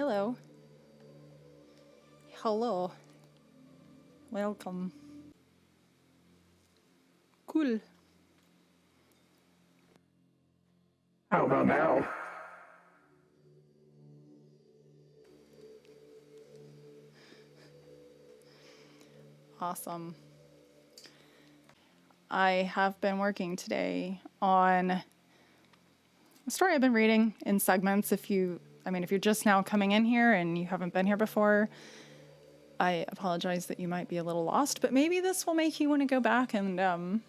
Hello. Hello. Welcome. Cool. How about now? Awesome. I have been working today on a story I've been reading in segments. If you're just now coming in here and you haven't been here before, I apologize that you might be a little lost, but maybe this will make you want to go back and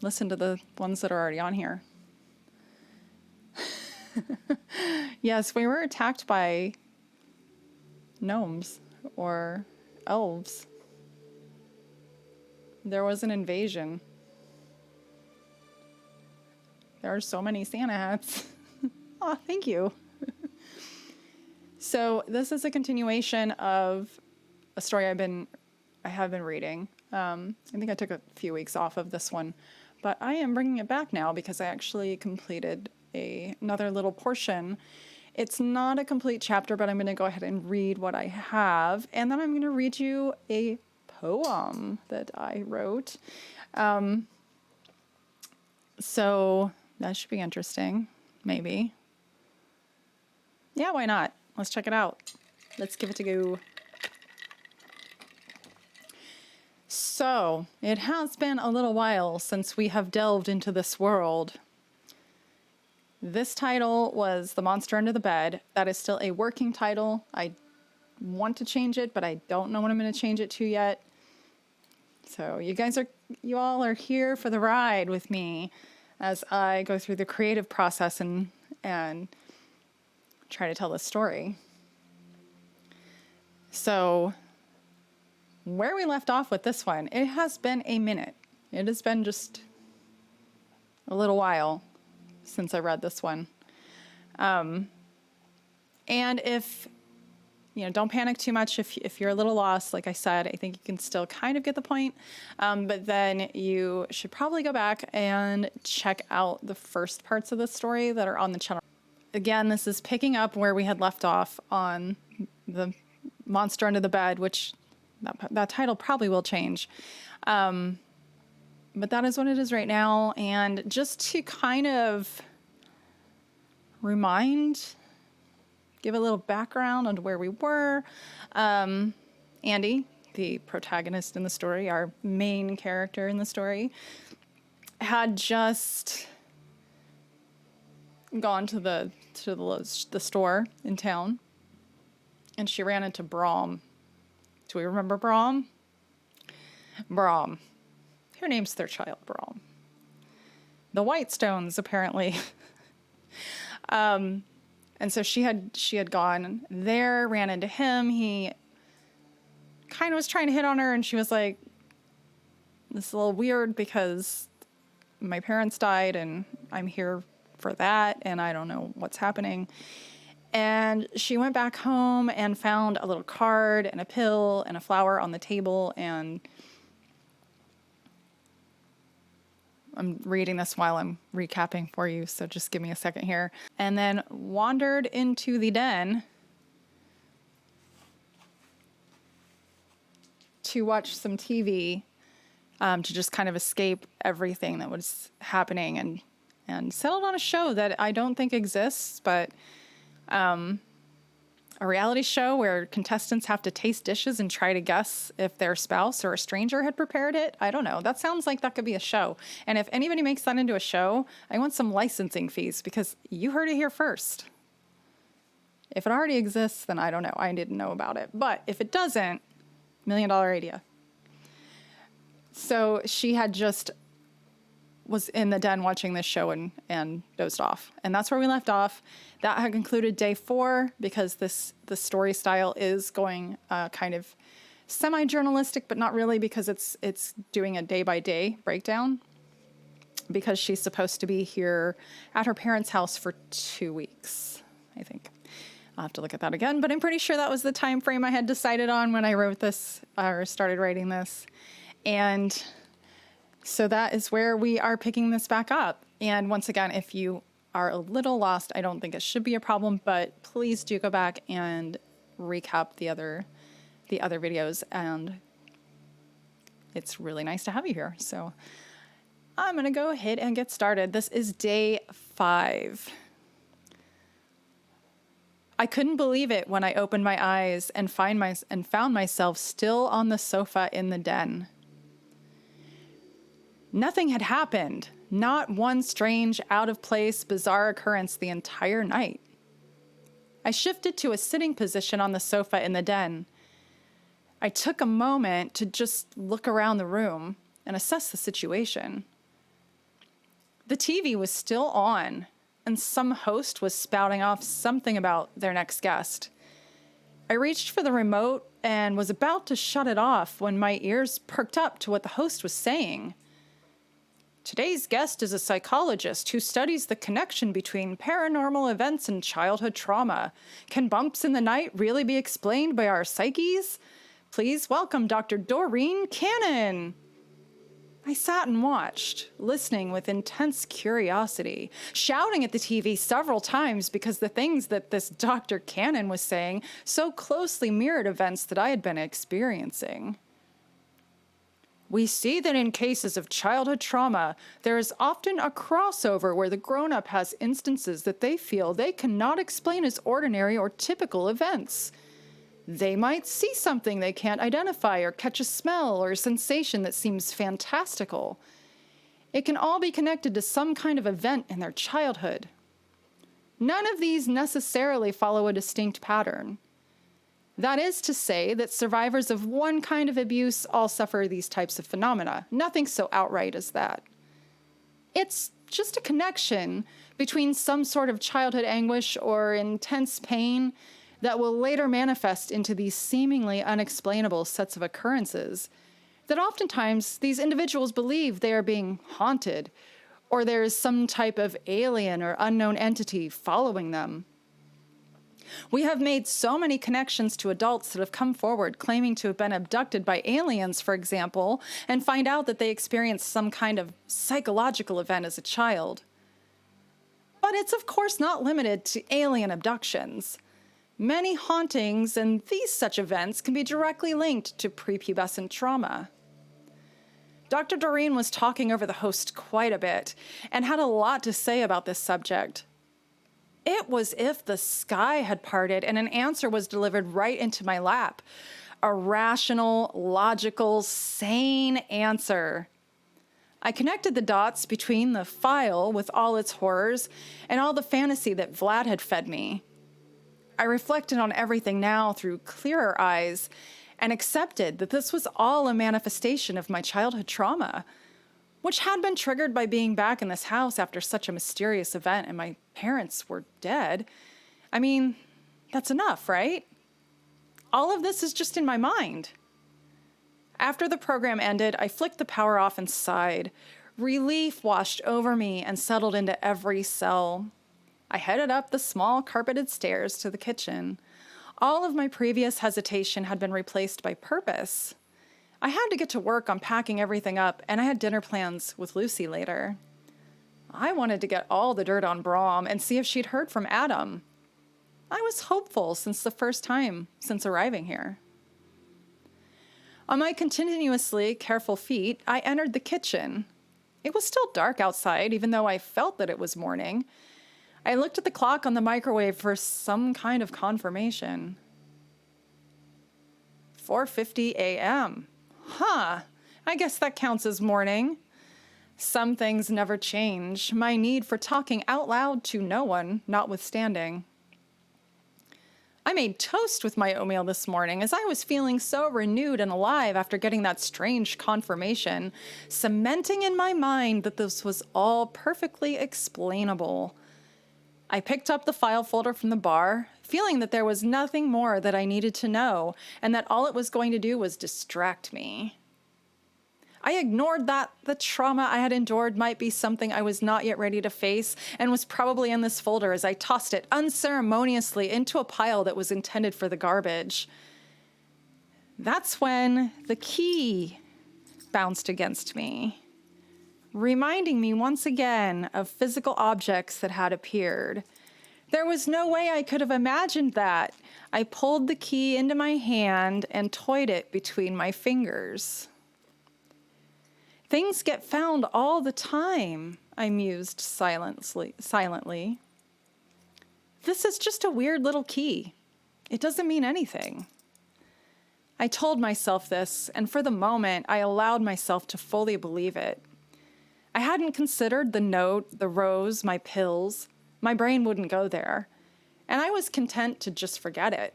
listen to the ones that are already on here. Yes, we were attacked by gnomes or elves. There was an invasion. There are so many Santa hats. Oh, thank you. So this is a continuation of a story I have been reading. I think I took a few weeks off of this one, but I am bringing it back now because I actually completed another little portion. It's not a complete chapter, but I'm going to go ahead and read what I have, and then I'm going to read you a poem that I wrote. So that should be interesting, maybe. Yeah, why not? Let's check it out. Let's give it a go. So, it has been a little while since we have delved into this world. This title was The Monster Under the Bed. That is still a working title. I want to change it, but I don't know what I'm going to change it to yet. So you all are here for the ride with me as I go through the creative process and try to tell this story. So where we left off with this one, it has been a minute. It has been just a little while since I read this one. And if, don't panic too much if you're a little lost. Like I said, I think you can still kind of get the point. But then you should probably go back and check out the first parts of the story that are on the channel. Again, this is picking up where we had left off on the Monster Under the Bed, which that title probably will change. But that is what it is right now. And just to kind of give a little background on where we were. Andy, the protagonist in the story, our main character in the story, had just gone to the store in town, and she ran into Brom. Do we remember Brom? Brom. Who names their child Brom? The Whitestones, apparently. And so she had gone there, ran into him. He kind of was trying to hit on her, and she was like, "This is a little weird because my parents died, and I'm here for that, and I don't know what's happening." And she went back home and found a little card and a pill and a flower on the table, and I'm reading this while I'm recapping for you, so just give me a second here. And then wandered into the den to watch some TV, to just kind of escape everything that was happening, and settled on a show that I don't think exists, but a reality show where contestants have to taste dishes and try to guess if their spouse or a stranger had prepared it. I don't know. That sounds like that could be a show. And if anybody makes that into a show, I want some licensing fees because you heard it here first. If it already exists, then I don't know. I didn't know about it. But if it doesn't, $1 million idea. So she had just was in the den watching this show and dozed off. And that's where we left off. That had concluded day 4 because the story style is going kind of semi-journalistic, but not really because it's doing a day-by-day breakdown because she's supposed to be here at her parents' house for 2 weeks, I think. I'll have to look at that again, but I'm pretty sure that was the time frame I had decided on when I wrote this or started writing this. And so that is where we are picking this back up. And once again, if you are a little lost, I don't think it should be a problem, but please do go back and recap the other videos, and it's really nice to have you here. So I'm going to go ahead and get started. This is day 5. I couldn't believe it when I opened my eyes and found myself still on the sofa in the den. Nothing had happened. Not one strange, out-of-place, bizarre occurrence the entire night. I shifted to a sitting position on the sofa in the den. I took a moment to just look around the room and assess the situation. The TV was still on, and some host was spouting off something about their next guest. I reached for the remote and was about to shut it off when my ears perked up to what the host was saying. Today's guest is a psychologist who studies the connection between paranormal events and childhood trauma. Can bumps in the night really be explained by our psyches? Please welcome Dr. Doreen Cannon. I sat and watched, listening with intense curiosity, shouting at the TV several times because the things that this Dr. Cannon was saying so closely mirrored events that I had been experiencing. We see that in cases of childhood trauma, there is often a crossover where the grown-up has instances that they feel they cannot explain as ordinary or typical events. They might see something they can't identify or catch a smell or a sensation that seems fantastical. It can all be connected to some kind of event in their childhood. None of these necessarily follow a distinct pattern. That is to say that survivors of one kind of abuse all suffer these types of phenomena. Nothing so outright as that. It's just a connection between some sort of childhood anguish or intense pain that will later manifest into these seemingly unexplainable sets of occurrences that oftentimes these individuals believe they are being haunted, or there is some type of alien or unknown entity following them. We have made so many connections to adults that have come forward claiming to have been abducted by aliens, for example, and find out that they experienced some kind of psychological event as a child. But it's of course not limited to alien abductions. Many hauntings and these such events can be directly linked to prepubescent trauma. Dr. Doreen was talking over the host quite a bit and had a lot to say about this subject. It was as if the sky had parted and an answer was delivered right into my lap. A rational, logical, sane answer. I connected the dots between the file with all its horrors and all the fantasy that Vlad had fed me. I reflected on everything now through clearer eyes and accepted that this was all a manifestation of my childhood trauma, which had been triggered by being back in this house after such a mysterious event and my parents were dead. I mean, that's enough, right? All of this is just in my mind. After the program ended, I flicked the power off and sighed. Relief washed over me and settled into every cell. I headed up the small carpeted stairs to the kitchen. All of my previous hesitation had been replaced by purpose. I had to get to work on packing everything up, and I had dinner plans with Lucy later. I wanted to get all the dirt on Brahm and see if she'd heard from Adam. I was hopeful since the first time since arriving here. On my continuously careful feet, I entered the kitchen. It was still dark outside, even though I felt that it was morning. I looked at the clock on the microwave for some kind of confirmation. 4:50 a.m. Huh, I guess that counts as morning. Some things never change, my need for talking out loud to no one notwithstanding. I made toast with my oatmeal this morning as I was feeling so renewed and alive after getting that strange confirmation, cementing in my mind that this was all perfectly explainable. I picked up the file folder from the bar, feeling that there was nothing more that I needed to know, and that all it was going to do was distract me. I ignored that the trauma I had endured might be something I was not yet ready to face, and was probably in this folder as I tossed it unceremoniously into a pile that was intended for the garbage. That's when the key bounced against me. reminding me once again of physical objects that had appeared. There was no way I could have imagined that. I pulled the key into my hand and toyed it between my fingers. Things get found all the time, I mused silently. This is just a weird little key. It doesn't mean anything. I told myself this, and for the moment, I allowed myself to fully believe it. I hadn't considered the note, the rose, my pills. My brain wouldn't go there, and I was content to just forget it.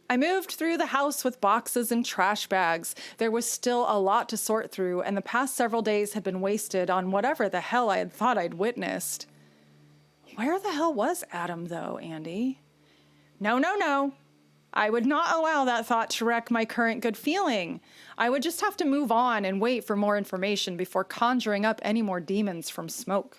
I moved through the house with boxes and trash bags. There was still a lot to sort through, and the past several days had been wasted on whatever the hell I had thought I'd witnessed. Where the hell was Adam, though, Andy? No. I would not allow that thought to wreck my current good feeling. I would just have to move on and wait for more information before conjuring up any more demons from smoke.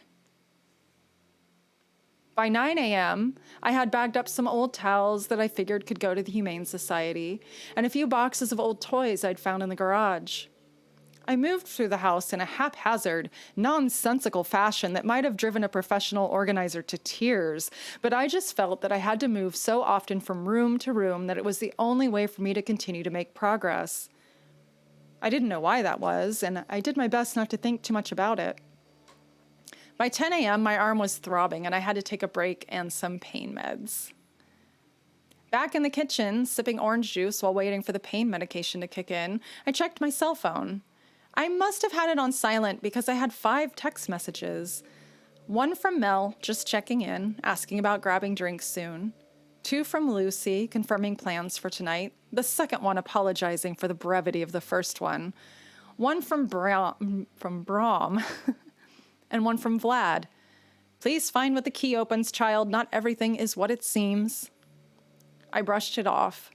By 9 a.m., I had bagged up some old towels that I figured could go to the Humane Society, and a few boxes of old toys I'd found in the garage. I moved through the house in a haphazard, nonsensical fashion that might have driven a professional organizer to tears, but I just felt that I had to move so often from room to room that it was the only way for me to continue to make progress. I didn't know why that was, and I did my best not to think too much about it. By 10 a.m., my arm was throbbing, and I had to take a break and some pain meds. Back in the kitchen, sipping orange juice while waiting for the pain medication to kick in, I checked my cell phone. I must have had it on silent because I had 5 text messages. 1 from Mel, just checking in, asking about grabbing drinks soon. 2 from Lucy, confirming plans for tonight. The second one apologizing for the brevity of the first one. 1 from Brom, and 1 from Vlad. Please find what the key opens, child. Not everything is what it seems. I brushed it off.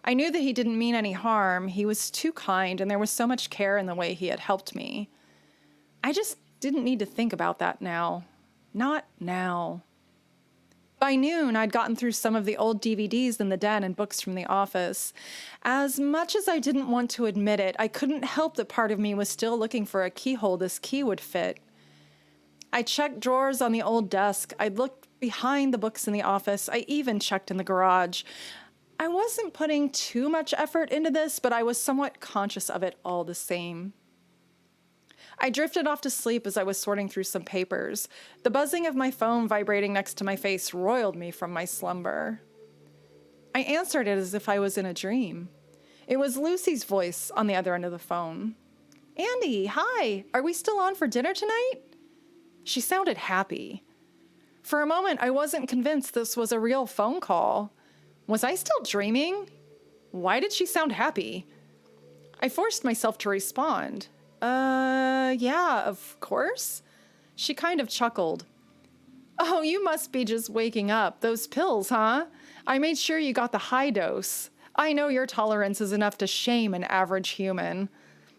I knew that he didn't mean any harm. He was too kind, and there was so much care in the way he had helped me. I just didn't need to think about that now. Not now. By noon, I'd gotten through some of the old DVDs in the den and books from the office. As much as I didn't want to admit it, I couldn't help that part of me was still looking for a keyhole this key would fit. I checked drawers on the old desk. I looked behind the books in the office. I even checked in the garage. I wasn't putting too much effort into this, but I was somewhat conscious of it all the same. I drifted off to sleep as I was sorting through some papers. The buzzing of my phone vibrating next to my face roiled me from my slumber. I answered it as if I was in a dream. It was Lucy's voice on the other end of the phone. Andy, hi. Are we still on for dinner tonight? She sounded happy. For a moment, I wasn't convinced this was a real phone call. Was I still dreaming? Why did she sound happy? I forced myself to respond. Yeah, of course. She kind of chuckled. Oh, you must be just waking up. Those pills, huh? I made sure you got the high dose. I know your tolerance is enough to shame an average human.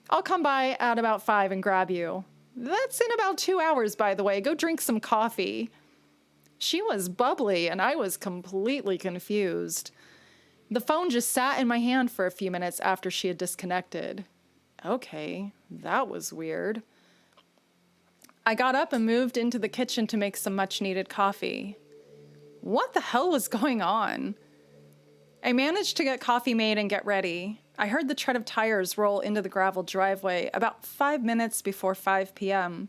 I'll come by at about 5 and grab you. That's in about 2 hours, by the way. Go drink some coffee. She was bubbly, and I was completely confused. The phone just sat in my hand for a few minutes after she had disconnected. Okay, that was weird. I got up and moved into the kitchen to make some much-needed coffee. What the hell was going on? I managed to get coffee made and get ready. I heard the tread of tires roll into the gravel driveway about 5 minutes before 5 p.m.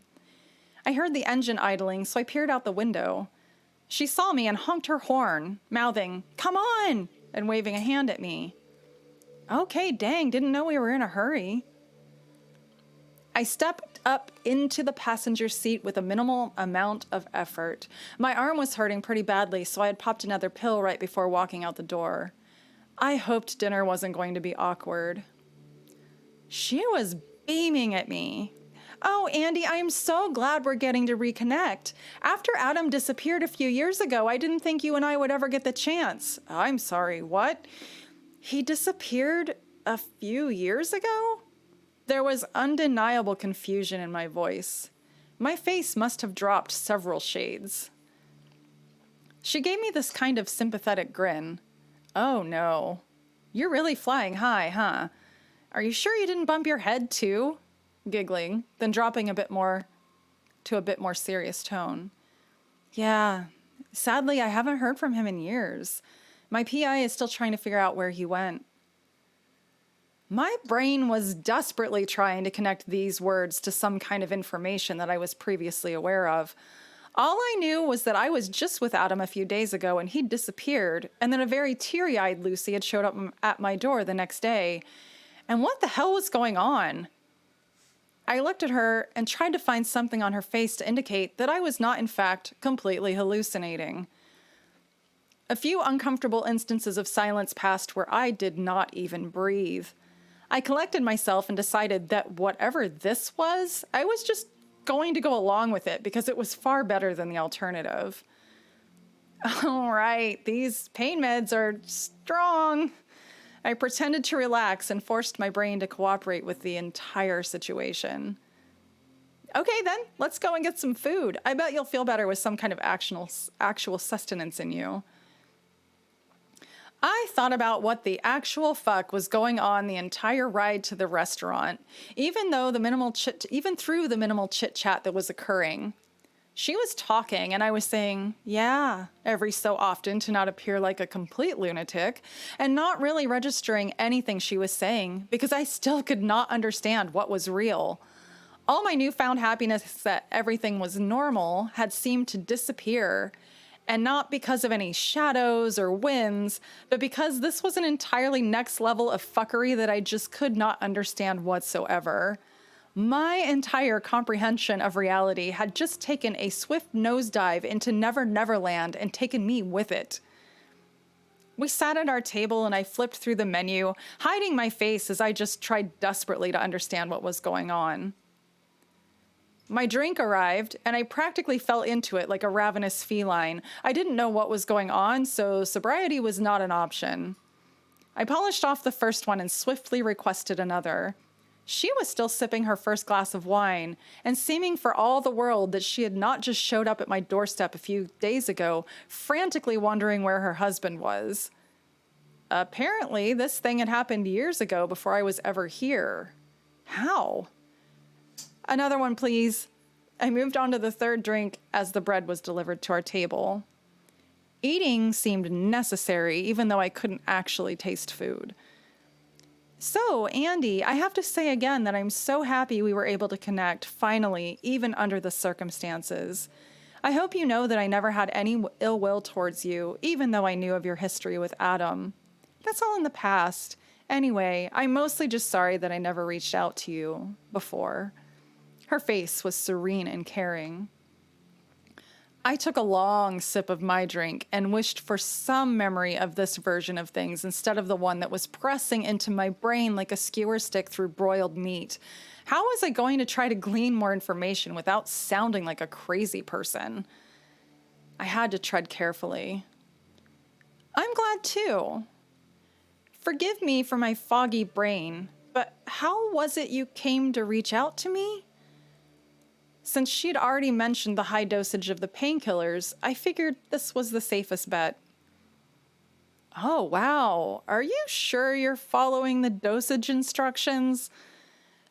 I heard the engine idling, so I peered out the window. She saw me and honked her horn, mouthing, "Come on!" and waving a hand at me. Okay, dang, didn't know we were in a hurry. I stepped up into the passenger seat with a minimal amount of effort. My arm was hurting pretty badly, so I had popped another pill right before walking out the door. I hoped dinner wasn't going to be awkward. She was beaming at me. Oh, Andy, I am so glad we're getting to reconnect. After Adam disappeared a few years ago, I didn't think you and I would ever get the chance. I'm sorry, what? He disappeared a few years ago? There was undeniable confusion in my voice. My face must have dropped several shades. She gave me this kind of sympathetic grin. Oh, no. You're really flying high, huh? Are you sure you didn't bump your head, too? giggling, then dropping a bit more serious tone. Yeah, sadly, I haven't heard from him in years. My PI is still trying to figure out where he went. My brain was desperately trying to connect these words to some kind of information that I was previously aware of. All I knew was that I was just with Adam a few days ago and he'd disappeared, and then a very teary-eyed Lucy had showed up at my door the next day. And what the hell was going on? I looked at her and tried to find something on her face to indicate that I was not, in fact, completely hallucinating. A few uncomfortable instances of silence passed where I did not even breathe. I collected myself and decided that whatever this was, I was just going to go along with it because it was far better than the alternative. All right, these pain meds are strong. I pretended to relax and forced my brain to cooperate with the entire situation. Okay, then, let's go and get some food. I bet you'll feel better with some kind of actual sustenance in you. I thought about what the actual fuck was going on the entire ride to the restaurant, even through the minimal chit-chat that was occurring. She was talking, and I was saying, yeah, every so often to not appear like a complete lunatic, and not really registering anything she was saying, because I still could not understand what was real. All my newfound happiness that everything was normal had seemed to disappear, and not because of any shadows or winds, but because this was an entirely next level of fuckery that I just could not understand whatsoever. My entire comprehension of reality had just taken a swift nosedive into Never Never Land and taken me with it. We sat at our table and I flipped through the menu, hiding my face as I just tried desperately to understand what was going on. My drink arrived, and I practically fell into it like a ravenous feline. I didn't know what was going on, so sobriety was not an option. I polished off the first one and swiftly requested another. She was still sipping her first glass of wine, and seeming for all the world that she had not just showed up at my doorstep a few days ago, frantically wondering where her husband was. Apparently, this thing had happened years ago before I was ever here. How? Another one, please. I moved on to the third drink as the bread was delivered to our table. Eating seemed necessary, even though I couldn't actually taste food. So, Andy, I have to say again that I'm so happy we were able to connect, finally, even under the circumstances. I hope you know that I never had any ill will towards you, even though I knew of your history with Adam. That's all in the past. Anyway, I'm mostly just sorry that I never reached out to you before. Her face was serene and caring. I took a long sip of my drink and wished for some memory of this version of things instead of the one that was pressing into my brain like a skewer stick through broiled meat. How was I going to try to glean more information without sounding like a crazy person? I had to tread carefully. I'm glad too. Forgive me for my foggy brain, but how was it you came to reach out to me? Since she'd already mentioned the high dosage of the painkillers, I figured this was the safest bet. Oh, wow. Are you sure you're following the dosage instructions?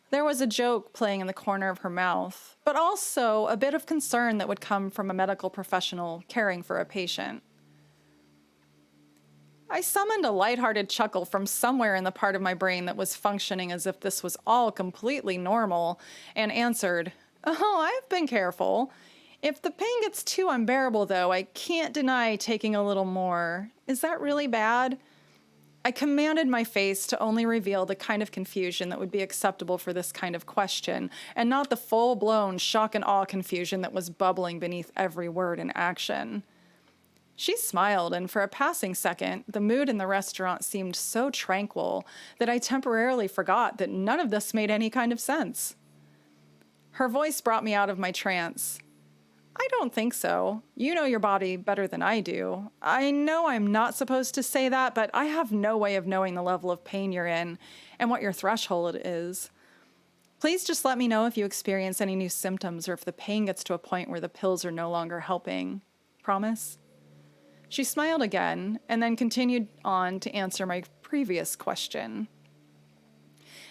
There was a joke playing in the corner of her mouth, but also a bit of concern that would come from a medical professional caring for a patient. I summoned a lighthearted chuckle from somewhere in the part of my brain that was functioning as if this was all completely normal, and answered, "Oh, I've been careful. If the pain gets too unbearable, though, I can't deny taking a little more. Is that really bad?" I commanded my face to only reveal the kind of confusion that would be acceptable for this kind of question, and not the full-blown shock and awe confusion that was bubbling beneath every word and action. She smiled, and for a passing second, the mood in the restaurant seemed so tranquil that I temporarily forgot that none of this made any kind of sense. Her voice brought me out of my trance. "I don't think so. You know your body better than I do. I know I'm not supposed to say that, but I have no way of knowing the level of pain you're in and what your threshold is. Please just let me know if you experience any new symptoms or if the pain gets to a point where the pills are no longer helping. Promise?" She smiled again and then continued on to answer my previous question.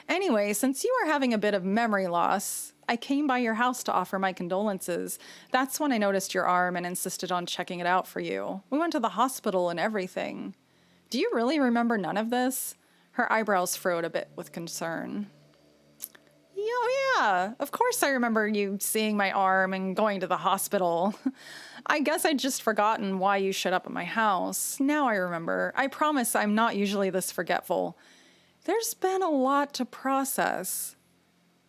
Anyway, since you are having a bit of memory loss, I came by your house to offer my condolences. That's when I noticed your arm and insisted on checking it out for you. We went to the hospital and everything. Do you really remember none of this? Her eyebrows furrowed a bit with concern. Oh, yeah, of course I remember you seeing my arm and going to the hospital. I guess I'd just forgotten why you showed up at my house. Now I remember. I promise I'm not usually this forgetful. There's been a lot to process.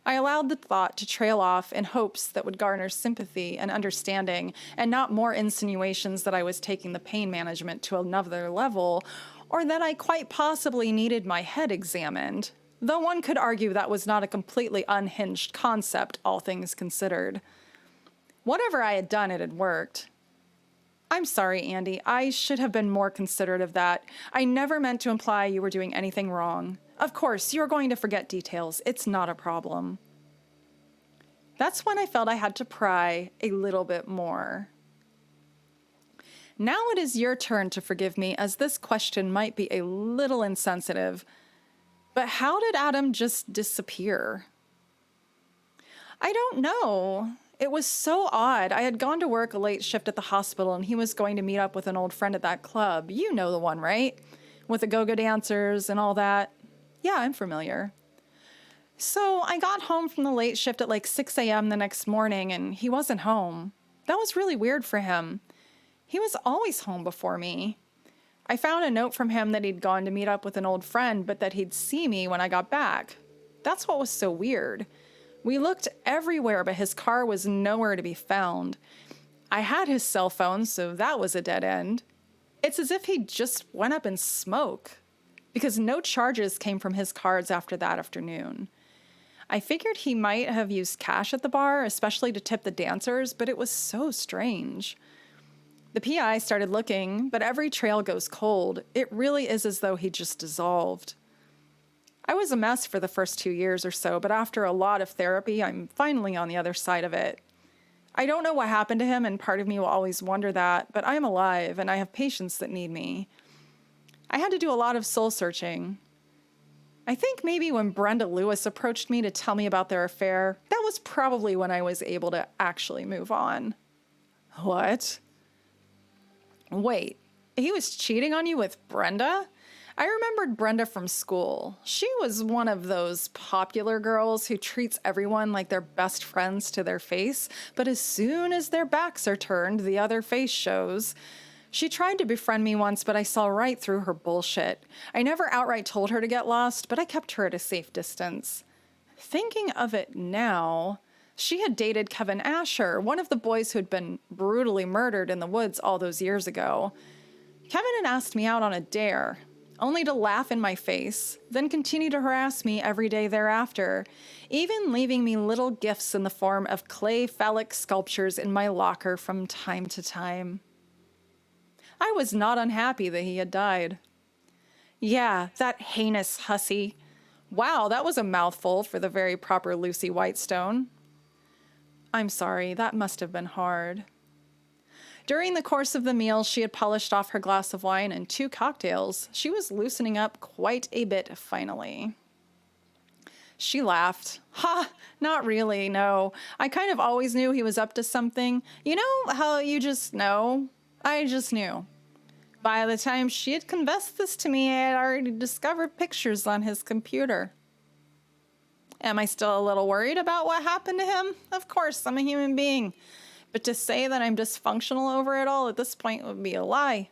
I allowed the thought to trail off in hopes that would garner sympathy and understanding, and not more insinuations that I was taking the pain management to another level, or that I quite possibly needed my head examined, though one could argue that was not a completely unhinged concept, all things considered. Whatever I had done, it had worked. I'm sorry, Andy. I should have been more considerate of that. I never meant to imply you were doing anything wrong. Of course, you're going to forget details. It's not a problem. That's when I felt I had to pry a little bit more. Now it is your turn to forgive me, as this question might be a little insensitive. But how did Adam just disappear? I don't know. It was so odd. I had gone to work a late shift at the hospital, and he was going to meet up with an old friend at that club. You know the one, right? With the go-go dancers and all that. Yeah, I'm familiar. So I got home from the late shift at like 6 a.m. the next morning, and he wasn't home. That was really weird for him. He was always home before me. I found a note from him that he'd gone to meet up with an old friend, but that he'd see me when I got back. That's what was so weird. We looked everywhere, but his car was nowhere to be found. I had his cell phone, so that was a dead end. It's as if he just went up in smoke, because no charges came from his cards after that afternoon. I figured he might have used cash at the bar, especially to tip the dancers, but it was so strange. The PI started looking, but every trail goes cold. It really is as though he just dissolved. I was a mess for the first 2 years or so, but after a lot of therapy, I'm finally on the other side of it. I don't know what happened to him, and part of me will always wonder that, but I'm alive, and I have patients that need me. I had to do a lot of soul searching. I think maybe when Brenda Lewis approached me to tell me about their affair, that was probably when I was able to actually move on. What? Wait, he was cheating on you with Brenda? I remembered Brenda from school. She was one of those popular girls who treats everyone like they're best friends to their face, but as soon as their backs are turned, the other face shows. She tried to befriend me once, but I saw right through her bullshit. I never outright told her to get lost, but I kept her at a safe distance. Thinking of it now, she had dated Kevin Asher, one of the boys who had been brutally murdered in the woods all those years ago. Kevin had asked me out on a dare, only to laugh in my face, then continue to harass me every day thereafter, even leaving me little gifts in the form of clay phallic sculptures in my locker from time to time. I was not unhappy that he had died. Yeah, that heinous hussy. Wow, that was a mouthful for the very proper Lucy Whitestone. I'm sorry, that must have been hard. During the course of the meal, she had polished off her glass of wine and 2 cocktails. She was loosening up quite a bit, finally. She laughed. Ha, not really, no. I kind of always knew he was up to something. You know how you just know? I just knew. By the time she had confessed this to me, I had already discovered pictures on his computer. Am I still a little worried about what happened to him? Of course, I'm a human being. But to say that I'm dysfunctional over it all at this point would be a lie.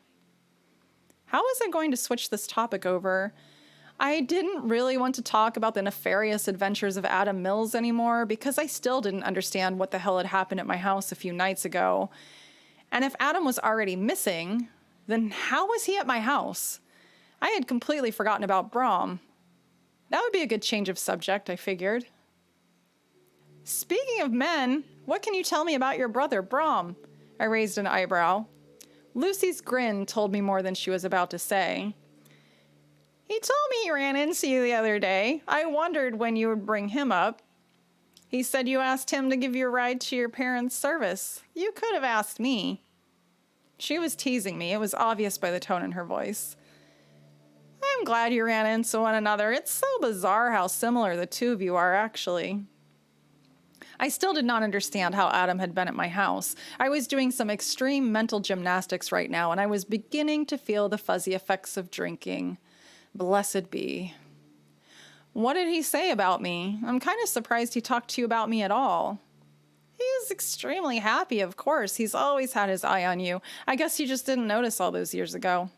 How was I going to switch this topic over? I didn't really want to talk about the nefarious adventures of Adam Mills anymore because I still didn't understand what the hell had happened at my house a few nights ago. And if Adam was already missing, then how was he at my house? I had completely forgotten about Brahm. That would be a good change of subject, I figured. Speaking of men, what can you tell me about your brother, Brahm? I raised an eyebrow. Lucy's grin told me more than she was about to say. He told me he ran into you the other day. I wondered when you would bring him up. He said you asked him to give you a ride to your parents' service. You could have asked me. She was teasing me. It was obvious by the tone in her voice. I'm glad you ran into one another. It's so bizarre how similar the two of you are, actually. I still did not understand how Adam had been at my house. I was doing some extreme mental gymnastics right now, and I was beginning to feel the fuzzy effects of drinking. Blessed be. What did he say about me? I'm kind of surprised he talked to you about me at all. He was extremely happy, of course. He's always had his eye on you. I guess he just didn't notice all those years ago.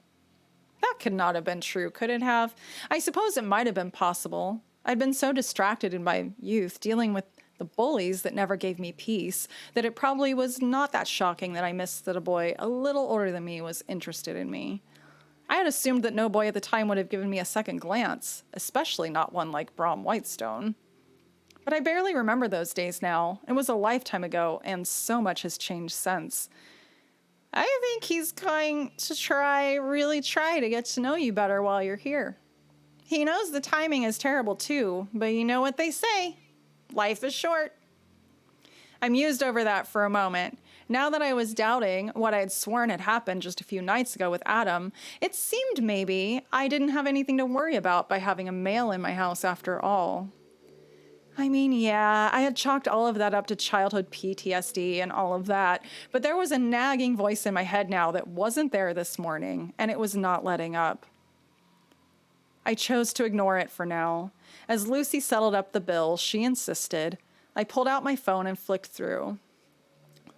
That could not have been true, could it have? I suppose it might have been possible. I'd been so distracted in my youth dealing with the bullies that never gave me peace that it probably was not that shocking that I missed that a boy a little older than me was interested in me. I had assumed that no boy at the time would have given me a second glance, especially not one like Brom Whitestone. But I barely remember those days now. It was a lifetime ago, and so much has changed since. I think he's going to really try to get to know you better while you're here. He knows the timing is terrible too, but you know what they say. Life is short. I mused over that for a moment. Now that I was doubting what I had sworn had happened just a few nights ago with Adam, it seemed maybe I didn't have anything to worry about by having a male in my house after all. I mean, yeah, I had chalked all of that up to childhood PTSD and all of that, but there was a nagging voice in my head now that wasn't there this morning, and it was not letting up. I chose to ignore it for now. As Lucy settled up the bill, she insisted. I pulled out my phone and flicked through.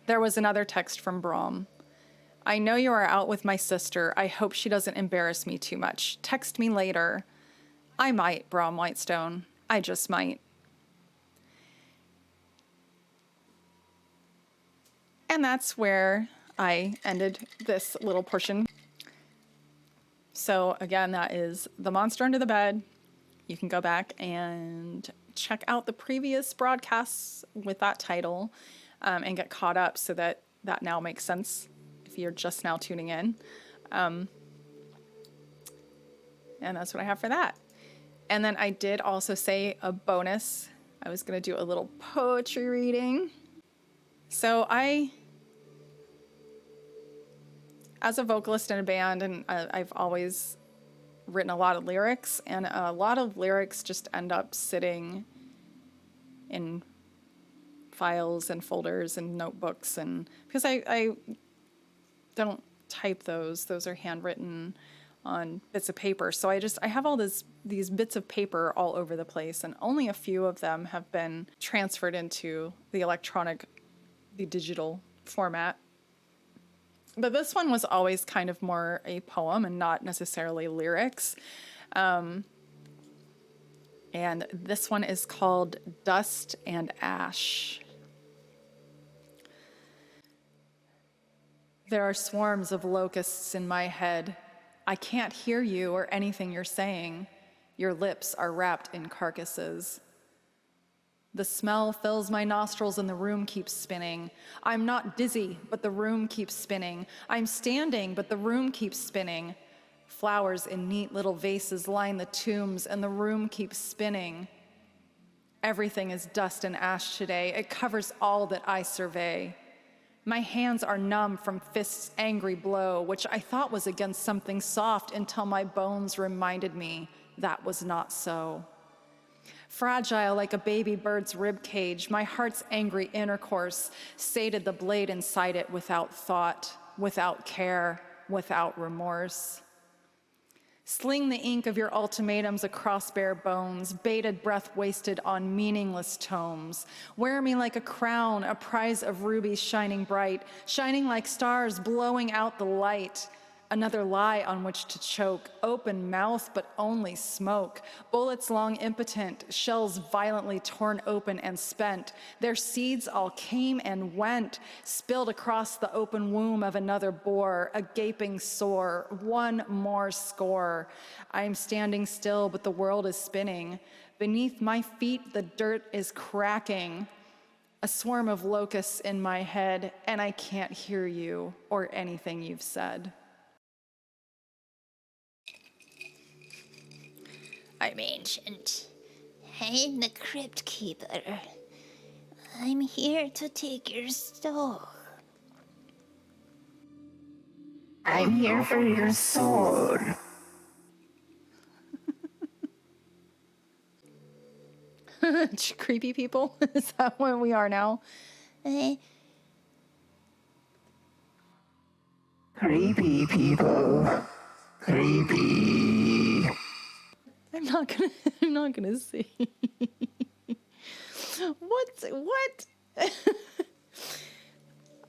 There was another text from Brom. I know you are out with my sister. I hope she doesn't embarrass me too much. Text me later. I might, Brom Whitestone. I just might. And that's where I ended this little portion. So again, that is The Monster Under the Bed. You can go back and check out the previous broadcasts with that title and get caught up so that that now makes sense if you're just now tuning in. And that's what I have for that. And then I did also say a bonus. I was going to do a little poetry reading. So as a vocalist in a band, and I've always written a lot of lyrics, and a lot of lyrics just end up sitting in files and folders and notebooks, and because I don't type those are handwritten on bits of paper, so I have all these bits of paper all over the place, and only a few of them have been transferred into the digital format. But this one was always kind of more a poem and not necessarily lyrics. And this one is called Dust and Ash. There are swarms of locusts in my head. I can't hear you or anything you're saying. Your lips are wrapped in carcasses. The smell fills my nostrils and the room keeps spinning. I'm not dizzy, but the room keeps spinning. I'm standing, but the room keeps spinning. Flowers in neat little vases line the tombs and the room keeps spinning. Everything is dust and ash today. It covers all that I survey. My hands are numb from fist's angry blow, which I thought was against something soft until my bones reminded me that was not so. Fragile like a baby bird's rib cage, my heart's angry intercourse sated the blade inside it without thought, without care, without remorse. Sling the ink of your ultimatums across bare bones, bated breath wasted on meaningless tomes. Wear me like a crown, a prize of rubies shining bright, shining like stars blowing out the light. Another lie on which to choke, open mouth but only smoke, bullets long impotent, shells violently torn open and spent. Their seeds all came and went, spilled across the open womb of another boar, a gaping sore, one more score. I am standing still, but the world is spinning. Beneath my feet, the dirt is cracking. A swarm of locusts in my head, and I can't hear you or anything you've said. I'm ancient. I'm the crypt keeper. I'm here to take your soul. I'm here for your soul. Creepy people? Is that what we are now? Creepy people. Creepy. I'm not gonna I'm not gonna sing. What?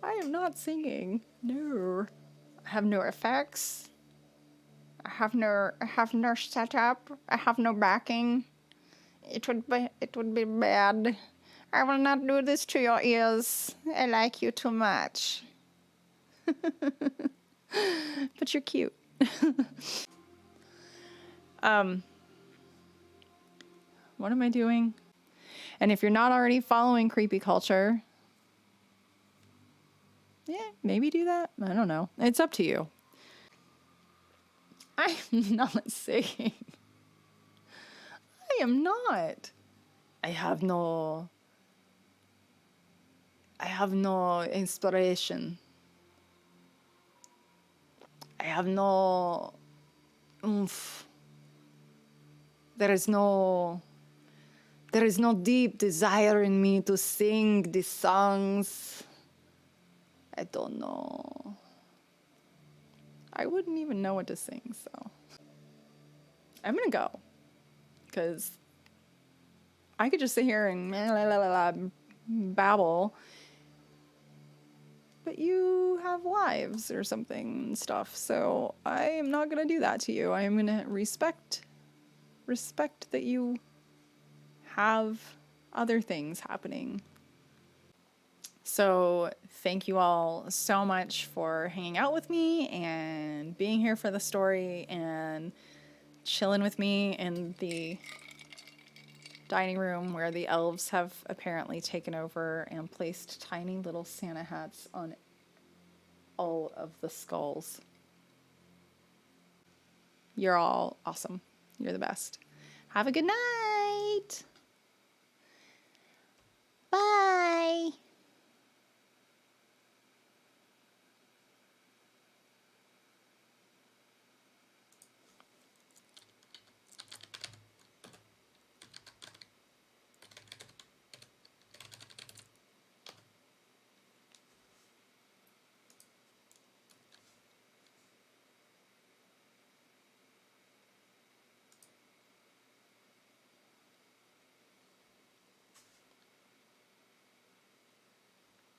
I am not singing. No. I have no effects. I have no setup. I have no backing. It would be bad. I will not do this to your ears. I like you too much. But you're cute. What am I doing? And if you're not already following creepy culture, yeah, maybe do that. I don't know. It's up to you. I'm not singing. I am not. I have no inspiration. I have no oomph. There is no deep desire in me to sing these songs. I don't know. I wouldn't even know what to sing, so I'm gonna go. Because I could just sit here and babble. But you have lives or something and stuff, so I am not gonna do that to you. I am gonna respect that you have other things happening. So thank you all so much for hanging out with me and being here for the story and chilling with me in the dining room where the elves have apparently taken over and placed tiny little Santa hats on all of the skulls. You're all awesome. You're the best. Have a good night. Bye.